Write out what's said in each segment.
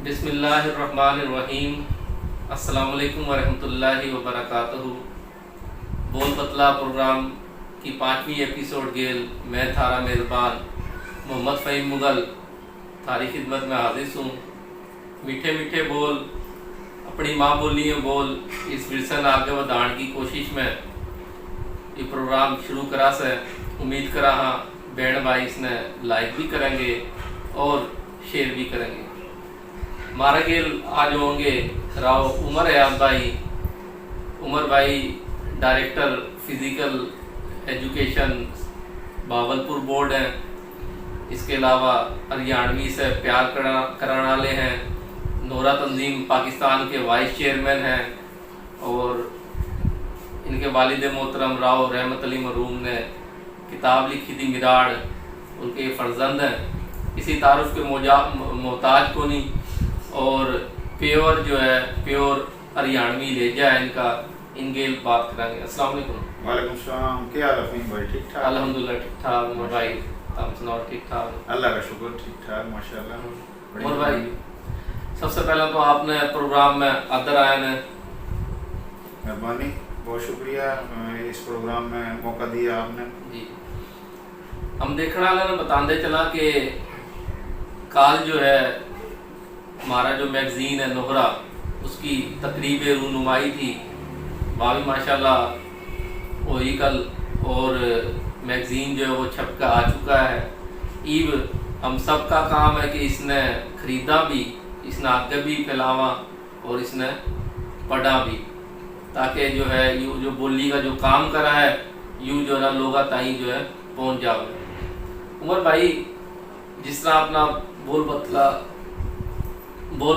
बिस्मिल्लाहिर्रहमानिर्रहीम। अस्सलाम वालेकुम वरहमतुल्लाहि वबरकातुहू। बोल बतला प्रोग्राम की 5वीं एपिसोड गेल मैं थारा मेज़बान मोहम्मद फ़हीम मुगल थारी खिदमत में हाजिर हूँ। मीठे मीठे बोल अपनी माँ बोली में बोल इस विरसन आगे बढ़ाने की कोशिश में ये प्रोग्राम शुरू करा से उम्मीद करा हाँ बहन भाई इसने लाइक भी करेंगे और शेयर भी करेंगे। मारा गेल आज होंगे राव उमर भाई director physical education Bahawalpur board हैं। इसके अलावा हरियाणवी से प्यार कराने वाले हैं। नोरा तंजीम पाकिस्तान के वाइस चेयरमैन हैं और इनके वालिद मोहतरम राव रहमत अली मरूम ने किताब लिखी थी मिराड़, उनके फर्जंद हैं। इसी तारुफ के मोहताज को नहीं और प्योर जो है प्योर हरियाणवी लहजा है इनका, इनके बात करेंगे। अस्सलाम वालेकुम। वालेकुम सलाम। क्या हाल है फ़हीम भाई? ठीक ठाक? अल्हम्दुलिल्लाह ठीक ठाक। उमर भाई आप सुनाओ? ठीक ठाक, अल्लाह का शुक्र, ठीक ठाक माशाल्लाह। उमर भाई सबसे पहले तो आपने प्रोग्राम में अदर आए ने, मेहरबानी, बहुत शुक्रिया इस प्रोग्राम में मौका दिया आपने जी। हम देखने वाले ने बताते चला कि काल जो है हमारा जो मैगज़ीन है नोहरा उसकी तकरीब रूनुमाई थी, वहाँ भी माशाल्लाह वही कल और मैगज़ीन जो है वो छप कर आ चुका है। ईब हम सब का काम है कि इसने ख़रीदा भी, इसने आगे भी फैलावा और इसने पढ़ा भी, ताकि जो है यूँ जो बोली का जो काम करा है यूँ जो है लोग ताई जो है पहुँच जाओ। उमर भाई जिस तरह अपना बोल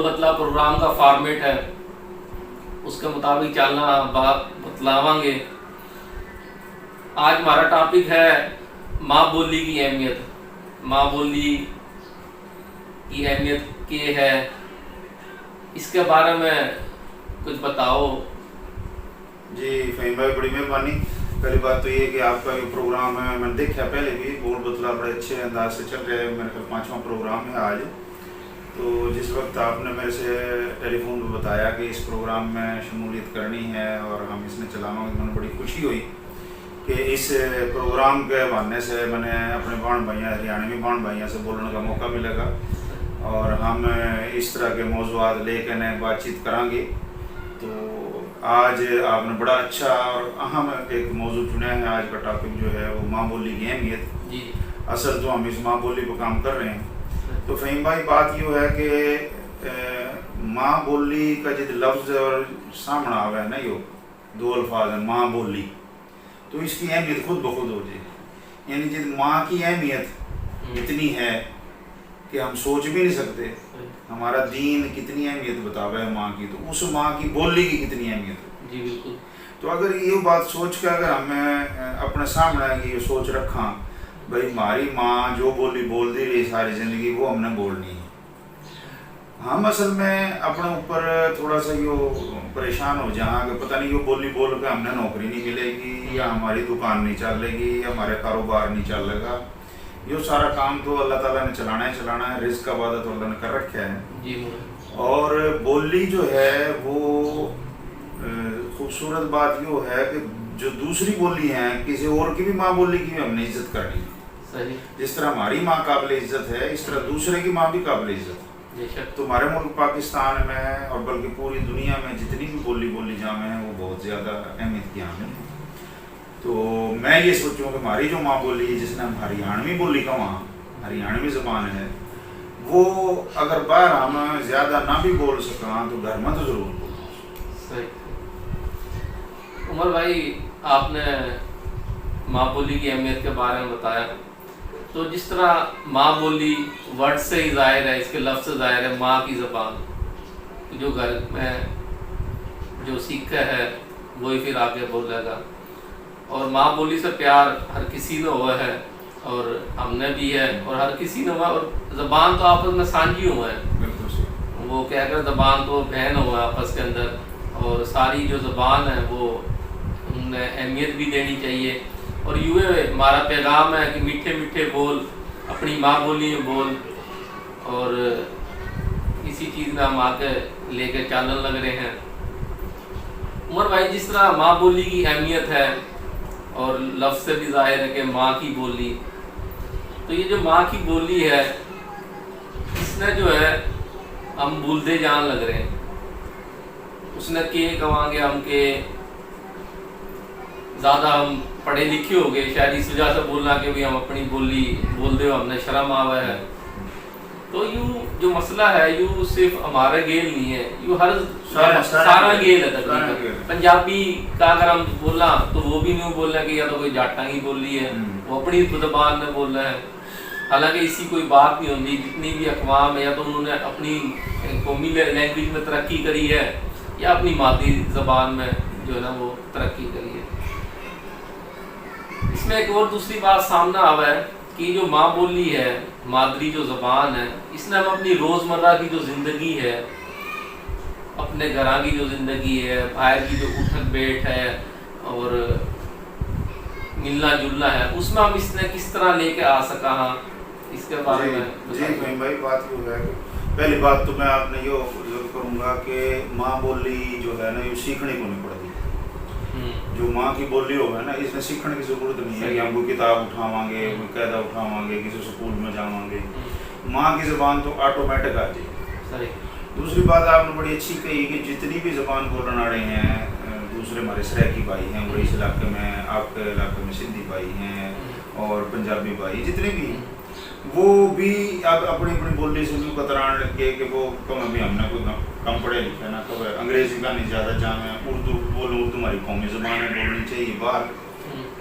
बतला प्रोग्राम का फॉर्मेट है उसके मुताबिक चलना बात बतलावांगे। आज हमारा टॉपिक है माँ बोली की अहमियत। माँ बोली की अहमियत क्या है, इसके बारे में कुछ बताओ। जी फ़हीम भाई, बड़ी मेहरबानी। पहली बात तो ये कि आपका ये प्रोग्राम है मैंने देखा पहले भी, बोल बतला बड़े अच्छे अंदाज से चल रहे हैं। मेरे ख्याल 5वां प्रोग्राम है आज। तो जिस वक्त आपने मेरे से टेलीफोन पर बताया कि इस प्रोग्राम में शमूलियत करनी है और हम इसमें चलाएंगे, तो मैंने बड़ी खुशी हुई कि इस प्रोग्राम के बहाने से मैंने अपने बाण भाइयों हरियाणवी बाण भाइयों से बोलने का मौका मिलेगा और हम इस तरह के मौज़ूआत लेकर बातचीत करांगे। तो आज आपने बड़ा अच्छा और अहम एक मौजू चुना है। आज का टॉपिक जो है वो माँ बोली की अहमियत जी। असल तो हम इस माँ बोली पर काम कर रहे हैं। तो फ़हीम भाई बात यूँ है कि माँ बोली का जिद लफ्ज़ और सामने आवे ना, यो दो अल्फाज है माँ बोली, तो इसकी अहमियत खुद ब खुद हो जाए। यानी जिद माँ की अहमियत इतनी है कि हम सोच भी नहीं सकते। हमारा दीन कितनी अहमियत बतावे है माँ की, तो उस माँ की बोली की कितनी अहमियत है। जी बिल्कुल। तो अगर ये बात सोच के अगर हमें अपने सामने ये सोच रखा भाई हमारी माँ जो बोली बोल दी रही सारी ज़िंदगी वो हमने बोलनी है, हम असल में अपने ऊपर थोड़ा सा यो परेशान हो जहाँ कि पता नहीं यो बोली बोल के हमने नौकरी नहीं मिलेगी या हमारी दुकान नहीं चलेगी या हमारे कारोबार नहीं चलेगा। यो सारा काम तो अल्लाह ताला ने चलाना है, रिज़्क़ का वादा तो अल्लाह ने कर रखा है जी। और बोली जो है वो खूबसूरत बात यो है कि जो दूसरी बोली है किसी और की भी माँ बोली की भी हमने इज्जत करनी है। सही। जिस तरह हमारी माँ काबिल इज्जत है इस तरह दूसरे की माँ भी काबिल इज्जत है। तो हमारे मुल्क पाकिस्तान में और बल्कि पूरी दुनिया में जितनी भी बोली जामे हैं वो बहुत ज़्यादा अहमियत की हामिल है। तो मैं ये सोचूँ कि हमारी जो माँ बोली जिसने हम हरियाणवी बोली का वहाँ हरियाणवी ज़बान है वो अगर बाहर हम ज़्यादा ना भी बोल सकें तो घर में तो ज़रूर बोल। सही। उमर भाई, आपने माँ बोली की अहमियत के बारे में बताया, तो जिस तरह माँ बोली वर्ड से ही जाहिर है, इसके लफ्ज़ से जाहिर है माँ की ज़बान, जो घर में जो सीखा है वही फिर आगे बोलेगा। और माँ बोली से प्यार हर किसी ने हुआ है, और हमने भी है, और हर किसी ने हुआ, और ज़बान तो आपस में साझी हुआ है। बिल्कुल सही। वो कहकर ज़बान तो बहन हुआ आपस के अंदर, और सारी जो ज़बान है वो उन्हें अहमियत भी देनी चाहिए। और यूँ हमारा पैगाम है कि मीठे मीठे बोल, अपनी माँ बोली में बोल, और इसी चीज़ में हम आके लेके चलने लग रहे हैं। उमर भाई, जिस तरह माँ बोली की अहमियत है और लफ्ज़ से भी ज़ाहिर है कि माँ की बोली, तो ये जो माँ की बोली है इसने जो है हम भूलते जान लग रहे हैं। उसने के कमांगे हम के, ज़्यादा हम पढ़े लिखे हो गए, शायद इस वजह से बोलना कि भी हम अपनी बोली बोल दे, हमने शर्म आवा है। तो यूँ जो मसला है यूँ सिर्फ हमारा गेल नहीं है, यूँ हर सारा गेल है तकरीबन। पंजाबी का अगर हम बोलना तो वो भी नहीं बोल रहे कि या तो कोई जाटा की बोली है, वो अपनी ज़बान में बोल रहे हैं, हालांकि इसी कोई बात नहीं होती। जितनी भी अक़वाम है या तो उन्होंने अपनी कौमी लैंग्वेज में तरक्की करी है या अपनी मादरी ज़बान में जो है ना वो तरक्की करी है। इसमें एक और दूसरी बात सामने आवा है कि जो माँ बोली है, मादरी जो ज़बान है, इसने हम अपनी रोज़मर्रा की जो ज़िंदगी है, अपने घर की जो ज़िंदगी है, बाहर की जो उठक बैठ है और मिलना जुलना है, उसमें हम इसने किस तरह लेके आ सका। हाँ, इसके बारे में जी फहीम भाई, बात ये है कि पहली बात तो मैं आपने यो करूँगा कि माँ बोली जो है ना ये सीखने को नहीं पड़ती। जो माँ की बोली होगा ना, इसमें सीखने की जरूरत नहीं है कि हम कोई किताब उठावांगे, कोई कायदा उठावांगे, किसी स्कूल में जावांगे। माँ की ज़बान तो ऑटोमेटिक आ जाएगी। दूसरी बात आपने बड़ी अच्छी कही कि जितनी भी ज़बान बोलने वाले हैं, दूसरे हमारे सराइकी भाई हैं, वो इस इलाके में, आपके इलाके में सिंधी भाई हैं और पंजाबी भाई जितने भी हैं, वो भी अब अपनी अपनी बोली से भी कतरान लग गए कि वो कम अभी हमने कोई कम पढ़े लिखे ना, कब अंग्रेजी का नहीं ज़्यादा जाम है, उर्दू बोलो, उर्दू हमारी कौमी ज़बान है, बोलनी चाहिए बाहर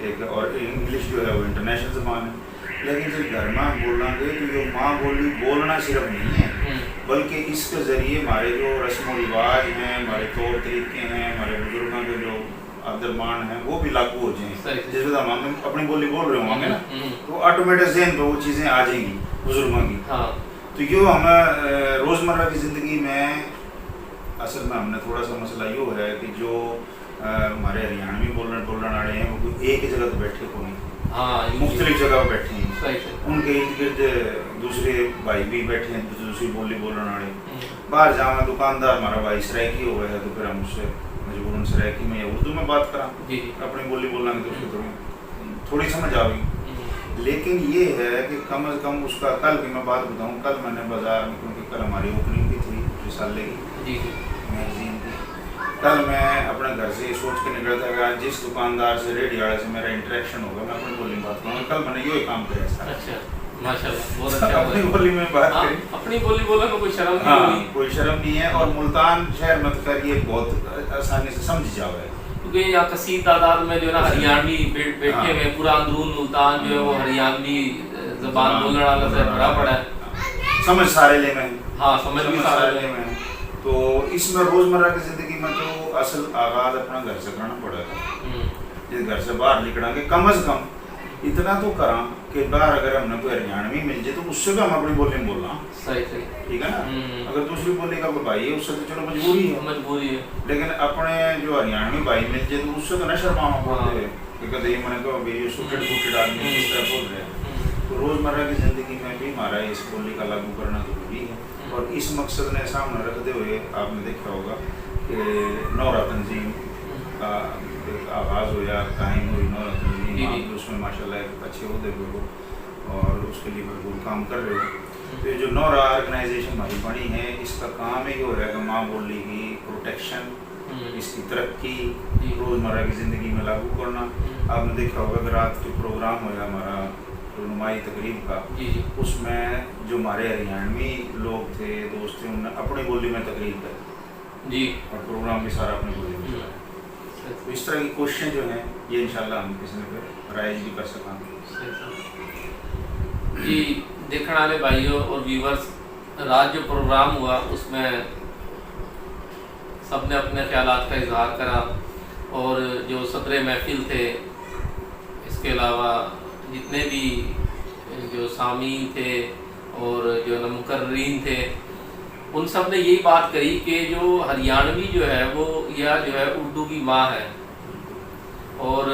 एक, और इंग्लिश जो है वो इंटरनेशनल ज़बान है। लेकिन जब घर में हम बोलेंगे तो ये माँ बोली बोलना सिर्फ नहीं है, बल्कि इसके ज़रिए हमारे जो रस्म व रिवाज हैं, हमारे तौर तरीके हैं, हमारे बुजुर्गों के जो अदरमान है वो भी लागू हो जाएं। जिस वक्त हम अपनी बोली बोल रहे होंगे ना, तो ऑटोमेटिक ज़हन पे वो चीज़ें आ जाएंगी बुजुर्गों की। तो यो हमें रोज़मर्रा की ज़िंदगी में असल में हमने थोड़ा सा मसला यो है कि जो हमारे हरियाणवी बोलने वाले हैं वो कोई एक जगह तो बैठे को नहीं, मुख्तलिफ जगह पर बैठे हैं। उनके इर्द गिर्द दूसरे भाई भी बैठे हैं, दूसरी बोली बोलने वाले। बाहर जावा दुकानदार हमारा भाई सराइकी हो गया है तो फिर हम उससे मजबूरन सराइकी में या उर्दू में बात करा, अपनी बोली बोलेंगे तो उसको थोड़ी समझ आएगी। लेकिन ये है कि कम अज़ कम उसका, कल की मैं बात बताऊँ, कल मैंने बाज़ार में, क्योंकि कल हमारी ओपनिंग भी थी रिसाले की मैगज़ीन की, कल मैं अपने घर से सोच के निकला था कि आज जिस दुकानदार से, रेडी वाले से मेरा इंटरेक्शन होगा मैं अपनी बोली में बात करूँगा। कल मैंने यही काम किया। अच्छा, माशाल्लाह, बहुत अच्छा। अपनी बोली में बात करी, अपनी बोली बोलने में कोई शर्म नहीं होगी। कोई शर्म नहीं है, और मुल्तान शहर में तो ये बहुत आसानी से समझ जाओगे, क्योंकि यहाँ कसीर तादाद में जो है ना हरियाणवी बैठे हुए, पूरा अंदरून मुल्तान जो है वो हरियाणवी ज़बान बोलने वाला से भरा पड़ा है, समझ सारे ले में। हाँ, समझ भी सारे ले में। तो इसमें रोज़मर्रा की ज़िंदगी में तो असल आगाज़ अपना घर से करना पड़ेगा। जिस घर से बाहर निकलेंगे कम अज़ कम इतना तो करा कि बाहर अगर हमने कोई हरियाणवी मिल जाए तो उससे भी हम अपनी बोली में बोलना। सही, ठीक है ना। अगर दूसरी बोली का कोई भाई है उससे तो चलो मजबूरी है, लेकिन अपने जो हरियाणवी भाई मिल जाए तो उससे तो न शर्माना बोलते हैं कि कभी मैंने कहा भाई ये सुटेड फूटेड आदमी किस तरह बोल रहे हैं। तो रोज़मर्रा की ज़िंदगी में भी हमारा इस बोली का लागू करना ज़रूरी है। और इस मकसद ने सामने रखते हुए आपने देखा होगा कि नौरा तंजीम का आगाज़ हो या कायम हुई नौरा तंजीम, उसमें माशाल्लाह अच्छे होते हुए हो और उसके लिए भरपूर काम कर रहे हो। तो जो नौरा ऑर्गेनाइजेशन हमारी बनी है, इसका काम ही हो रहा है कि माँ बोली की प्रोटेक्शन, इसकी तरक्की रोज़मर्रा की ज़िंदगी में लागू करना। आपने देखा होगा कि रात जो प्रोग्राम हुआ हमारा नुमाई तकरीब का, उसमें जो हमारे हरियाणवी लोग थे, दोस्त थे, उन्होंने अपनी बोली में तकरीब करी जी, और प्रोग्राम भी सारा अपनी बोली में चला। تو اس طرح کی کوششیں جو ہیں یہ انشاءاللہ ہم کسی نے پہ رائج بھی کر سکیں گے. جی دیکھنے والے بھائیوں اور ویورز، رات جو پروگرام ہوا اس میں سب نے اپنے خیالات کا اظہار کرا، اور جو صدر محفل تھے، اس کے علاوہ جتنے بھی جو سامعین تھے اور جو مقررین تھے، ان سب نے یہی بات کری کہ جو ہریانوی جو ہے وہ یا جو ہے اردو کی ماں ہے، اور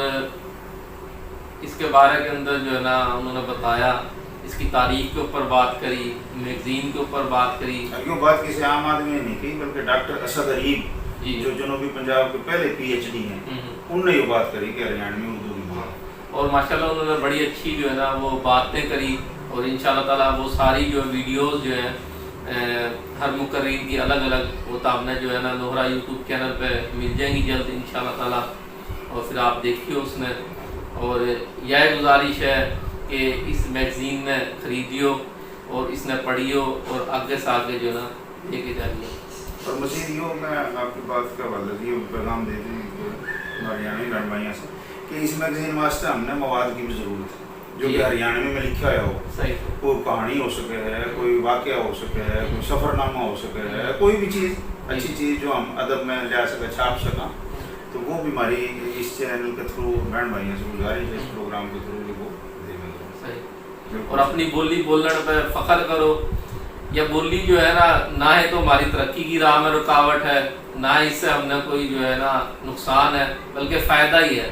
اس کے بارے کے اندر جو ہے نا انہوں نے بتایا، اس کی تاریخ کے اوپر بات کری، میگزین کے اوپر بات کری. کیوں بات کسی عام آدمی نے نہیں کی، بلکہ ڈاکٹر اسد غریب جو جنوبی پنجاب کے پہلے پی ایچ ڈی ہیں، انہوں نے یہ بات کری کہ ہریانوی اردو کی ماں. اور ماشاءاللہ انہوں نے بڑی اچھی جو ہے نا وہ باتیں کری، اور انشاءاللہ تعالیٰ وہ ساری جو ویڈیوز جو ہیں ہر مقررین کی الگ الگ وہ تو نے جو ہے نا نوہرا یوٹیوب چینل پہ مل جائیں گی جلد انشاءاللہ تعالیٰ، اور پھر آپ دیکھیے اس میں. اور یہ گزارش ہے کہ اس میگزین نے خریدیو اور اس نے پڑھیو اور آگے سے آگے جو ہے نا لے کے جائیے. اور مزید یہ میں آپ کی بات کا یہ پیغام دے دوں ہریانوی رہنمائیوں سے کہ اس میگزین واسطے ہم نے مواد کی بھی ضرورت ہے جو کہ ہریانوی میں لکھا ہوا ہو. صحیح. کوئی کہانی ہو سکے ہے، کوئی واقعہ ہو سکے ہے، کوئی سفر نامہ ہو سکے ہے، کوئی بھی چیز اچھی چیز جو ہم ادب میں لے سکیں، چھاپ سکیں، تو وہ بھی ہماری اس چینل کے تھرو بہن بھائیوں سے گزارش ہے، اس پروگرام کے تھرو وہ دے صحیح. اور اپنی بولی بولنے پہ فخر کرو. یہ بولی جو ہے نا نہ ہے تو ہماری ترقی کی راہ میں رکاوٹ ہے، نہ اس سے ہم نے کوئی جو ہے نا نقصان ہے، بلکہ فائدہ ہی ہے.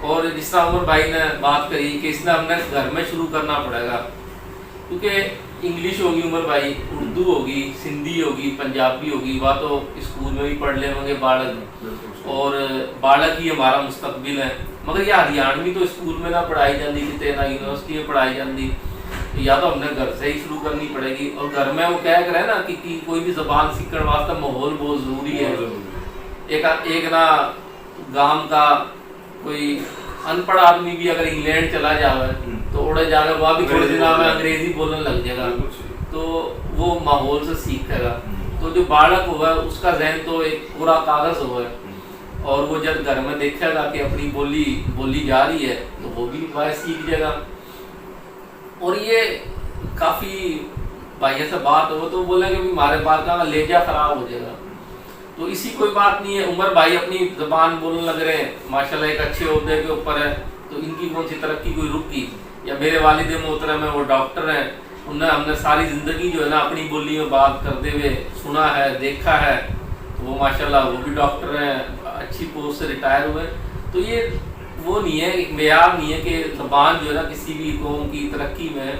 اور جس طرح عمر بھائی نے بات کری کہ اس میں ہم نے گھر میں شروع کرنا پڑے گا، کیونکہ انگلش ہوگی عمر بھائی، اردو ہوگی، سندھی ہوگی، پنجابی ہوگی، وہ تو اسکول میں بھی پڑھ لیں گے بالغ، اور بالغ ہی ہمارا مستقبل ہے. مگر یہ ہریانوی تو اسکول میں نہ پڑھائی جاتی کتنے، نہ یونیورسٹی میں پڑھائی جاتی، یا تو ہم نے گھر سے ہی شروع کرنی پڑے گی. اور گھر میں وہ کہہ کر ہے نا کہ کوئی بھی زبان سیکھنے واسطے ماحول بہت ضروری ہے. ایک نا گام کا کوئی ان پڑھ آدمی بھی اگر انگلینڈ چلا جاوے تو اڑے جا کر وہاں بھی تھوڑے دن میں انگریزی بولنے لگ جائے گا، تو وہ ماحول سے سیکھے گا. تو جو بالغ ہوا ہے اس کا ذہن تو ایک پورا کاغذ ہوا ہے، اور وہ جب گھر میں دیکھے گا کہ اپنی بولی جا رہی ہے تو وہ بھی باعث سیکھ جائے گا. اور یہ کافی بھائیوں سے بات ہو تو بولیں گے ہمارے بات کا لہجہ خراب ہو جائے گا، تو اسی کوئی بات نہیں ہے. عمر بھائی اپنی زبان بولنے لگ رہے ہیں، ماشاءاللہ ایک اچھے عہدے کے اوپر ہے، تو ان کی کون سی ترقی کوئی رک گئی؟ یا میرے والد محترم ہیں، وہ ڈاکٹر ہیں، ہم نے ساری زندگی جو ہے نا اپنی بولی میں بات کرتے ہوئے سنا ہے، دیکھا ہے، تو وہ ماشاءاللہ وہ بھی ڈاکٹر ہیں، اچھی پوسٹ سے ریٹائر ہوئے. تو یہ وہ نہیں ہے، ایک معیار نہیں ہے کہ زبان جو ہے نا کسی بھی قوم کی ترقی میں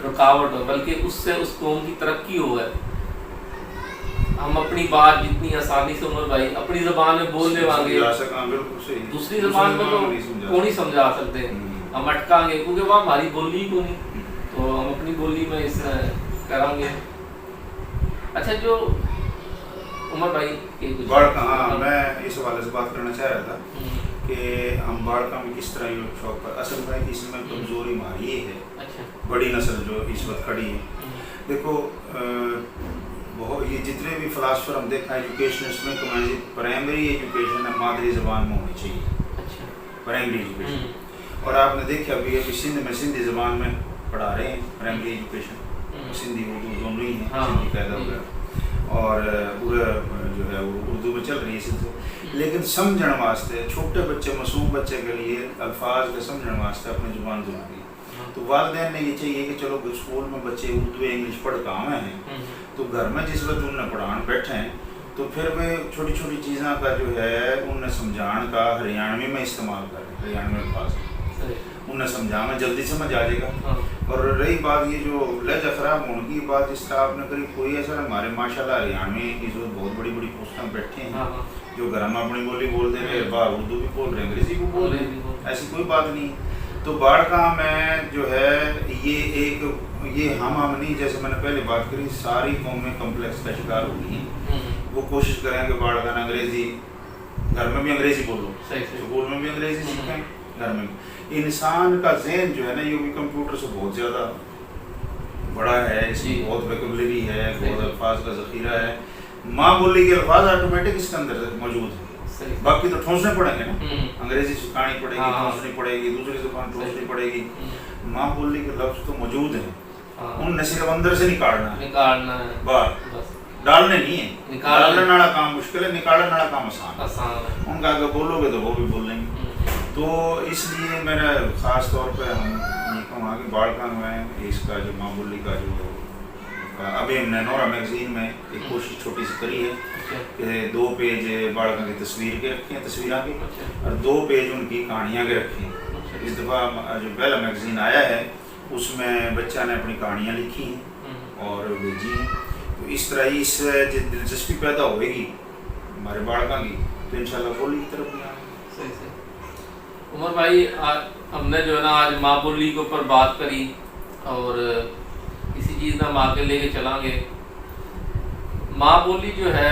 رکاوٹ ہو، بلکہ اس سے اس قوم کی ترقی ہو ہے. ہم اپنی بات جتنی آسانی سے عمر بھائی اپنی زبان میں بول لے وانگے، دوسری زبان میں تو کون نہیں سمجھا سکتے، ہم اٹکاں گے کیونکہ وہ ہماری بولی ہی کو نہیں، تو ہم اپنی بولی میں اس کریں گے. اچھا جو عمر بھائی ہاں میں اس حوالے سے بات کرنا چاہ رہا تھا کہ ہم باڑکا میں کس طرح یہ شوق پر اصل میں اس میں کمزوری ہماری یہ ہے، بڑی نسل جو اس وقت کھڑی ہے. دیکھو بہت یہ جتنے بھی فلاسفر ہم دیکھا ایجوکیشنسٹ میں پرائمری ایجوکیشن ہے مادری زبان میں ہونی چاہیے، پرائمری ایجوکیشن. اور آپ نے دیکھا ابھی سندھ میں سندھی زبان میں پڑھا رہے ہیں پرائمری ایجوکیشن، سندھی اردو دونوں ہی ہیں، سندھی قاعدہ وغیرہ، اور جو ہے وہ اردو میں چل رہی ہے سلسلہ. لیکن سمجھنے واسطے چھوٹے بچے معصوم بچے کے لیے الفاظ کے سمجھنے واسطے اپنی زبان ضروری ہے. تو والدین نے یہ چاہیے کہ چلو اسکول میں بچے اردو انگلش پڑھ کے آئے ہیں، تو گھر میں جس وقت انہیں پڑھان بیٹھے ہیں تو پھر وہ چھوٹی چھوٹی چیزوں کا جو ہے انہیں سمجھان کا ہریانوی میں استعمال کریں، ہریانوی الفاظ انہیں سمجھا جلدی سمجھ آ جائے گا. اور رہی بات یہ جو لہجہ خراب ہونے کی بات جس طرح آپ نے کری، کوئی ایسا ہمارے ماشاءاللہ ہریانوی کی جو بہت بڑی بڑی پوسٹیں بیٹھے ہیں جو گھر میں اپنی بولی بول دے رہے، باہر اردو بھی بول رہے، انگریزی بھی بول رہے، ایسی کوئی بات نہیں. تو باڑکا میں جو ہے یہ ہم نہیں، جیسے میں نے پہلے بات کری، ساری قومیں کمپلیکس کا شکار ہو گئی ہیں. وہ کوشش کریں کہ باڑکا نے انگریزی گھر میں بھی انگریزی بولو، اسکول میں بھی انگریزی سیکھیں، گھر میں بھی. انسان کا ذہن جو ہے نا یہ بھی کمپیوٹر سے بہت زیادہ بڑا ہے، اس کی بہت ویکیبلری ہے، بہت الفاظ کا ذخیرہ ہے. ماں بولی کے الفاظ آٹومیٹک اس کے اندر موجود ہیں، सही। बाकी तो ठोंसने पड़ेंगे ना, अंग्रेजी सिखानी पड़ेगी, ठोंसनी पड़ेगी, दूसरी जुबान ठोंसनी पड़ेगी। माँ बोली के लफ्ज तो मौजूद हैं, उनने सिर्फ अंदर से निकालना है बस, डालने नहीं है। डालने वाला काम मुश्किल है, निकालने वाला काम आसान है। उनका अगर बोलोगे तो वो भी बोल लेंगे। तो इसलिए मेरा ख़ास तौर पे हम ये कहूँगा कि बालकान में इसका जो माँ बोली का जो अभी हमने नोरा मैगजीन में एक कोशिश छोटी सी करी है कि 2 पेज बालकान की तस्वीर के रखे हैं, तस्वीरों के, और 2 पेज उनकी कहानियाँ के रखे हैं। इस दफ़ा जो पहला मैगजीन आया है उसमें बच्चा ने अपनी कहानियाँ लिखी हैं और भेजी हैं। तो इस तरह ही इससे दिलचस्पी पैदा होगी हमारे बालकान की, तो इंशाल्लाह बोली की तरफ भी आएंगे। सही। उमर भाई, हमने जो है ना आज माँ बोली के ऊपर बात करी और इसी चीज़ में हम आगे लेके चलांगे। माँ बोली जो है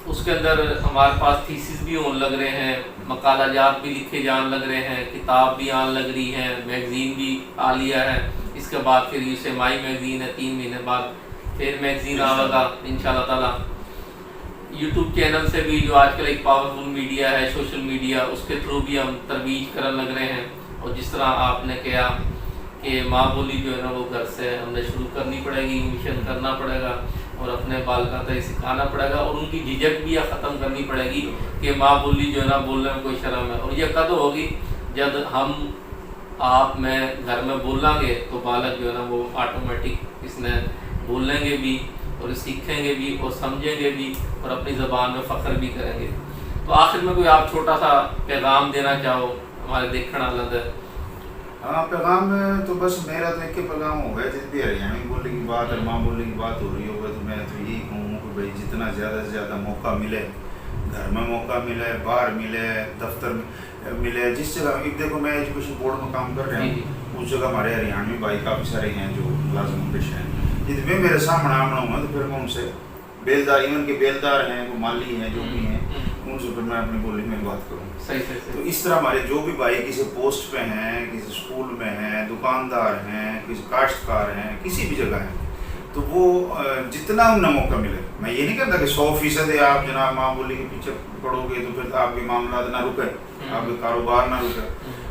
उसके अंदर हमारे पास थीसिस भी होने लग रहे हैं, मकालाजात भी लिखे जाने लग रहे हैं, किताब भी आने लग रही है, मैगज़ीन भी आ लिया है। इसके बाद फिर यूसे माई मैगज़ीन है, 3 महीने बाद फिर मैगज़ीन आएगा इंशाल्लाह ताला। यूट्यूब चैनल से भी जो आजकल एक पावरफुल मीडिया है, सोशल मीडिया, उसके थ्रू भी हम तरवीज करने लग रहे हैं। और जिस तरह आपने कहा कि माँ बोली जो है ना वो घर से हमने शुरू करनी पड़ेगी, मिशन करना पड़ेगा और अपने बालका तक सिखाना पड़ेगा और उनकी झिझक भी ख़त्म करनी पड़ेगी कि माँ बोली जो है ना बोलने में कोई शर्म है। और ये कद होगी जब हम आप मैं घर में बोलेंगे तो बालक जो है ना वो ऑटोमेटिक इसने बोलेंगे भी और सीखेंगे भी और समझेंगे भी और अपनी ज़बान में फ़ख्र भी करेंगे। तो आखिर में कोई आप छोटा सा पैगाम देना चाहो हमारे देखने वाले? हाँ, पैगाम तो बस मेरा तो एक ही पैगाम हो गया, जिस भी हरियाणवी बोली की बात और माँ बोली की बात हो रही होगा तो मैं तो यही कहूँ कि भाई जितना ज़्यादा से ज़्यादा मौका मिले, घर में मौका मिले, बाहर मिले, दफ्तर में मिले, जिस जगह, एक देखो मैं एजुकेशन बोर्ड में काम कर रहा हूँ, उस जगह हमारे हरियाणवी भाई काफ़ी सारे हैं जो मुलाजिम पेश हैं। यदि मैं मेरे सामने आना हूँ तो फिर मैं उनसे बेलदार, इवन के बेलदार हैं, वो माली हैं, जो भी हैं, उनसे फिर मैं अपनी बोली में बात करूँ। सही। तो इस तरह हमारे जो भी भाई किसी पोस्ट पे हैं, किसी स्कूल में हैं, दुकानदार हैं, किसी काश्तकार हैं, किसी भी जगह हैं, तो वो जितना उन्हें मौका मिले, मैं ये नहीं कहता कि 100% आप जनाब माँ बोली के पीछे पड़ोगे तो फिर आपके मामला ना रुके, आपके कारोबार ना रुके।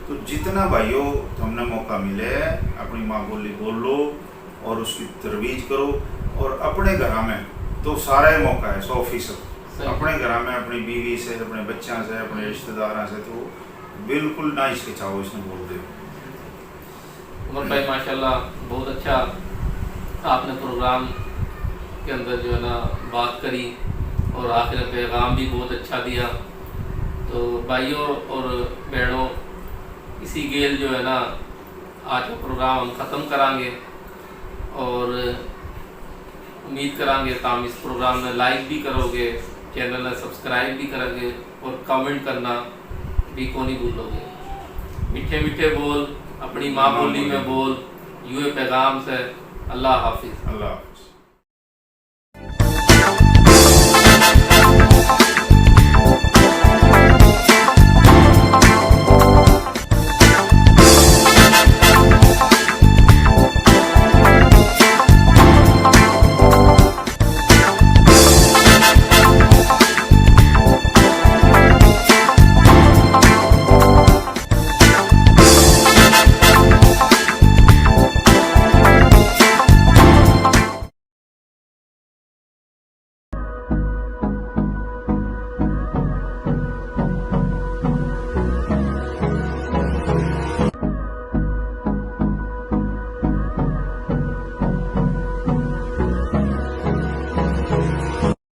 तो जितना भाइयों हमने मौका मिले अपनी माँ बोली बोल लो और उसकी तरवीज करो। और अपने घर में तो सारा ही मौका है 100%। अपने घर में अपनी बीवी से, अपने बच्चों से, अपने रिश्तेदारों से तो बिल्कुल ना हिचकिचाओ, इसने बोल दे। उमर भाई माशाल्लाह बहुत अच्छा आपने प्रोग्राम के अंदर जो है ना बात करी और आखिर में पैगाम भी बहुत अच्छा दिया। तो भाइयों और बहनों, इसी गेल जो है ना आज का प्रोग्राम हम ख़त्म करांगे और उम्मीद करांगे ताम इस प्रोग्राम में लाइक भी करोगे, चैनल में सब्सक्राइब भी करोगे और कमेंट करना भी को नहीं भूलोगे। मीठे मीठे बोल अपनी माँ बोली में बोल, यूँ पैगाम से अल्लाह हाफिज़। अल्लाह।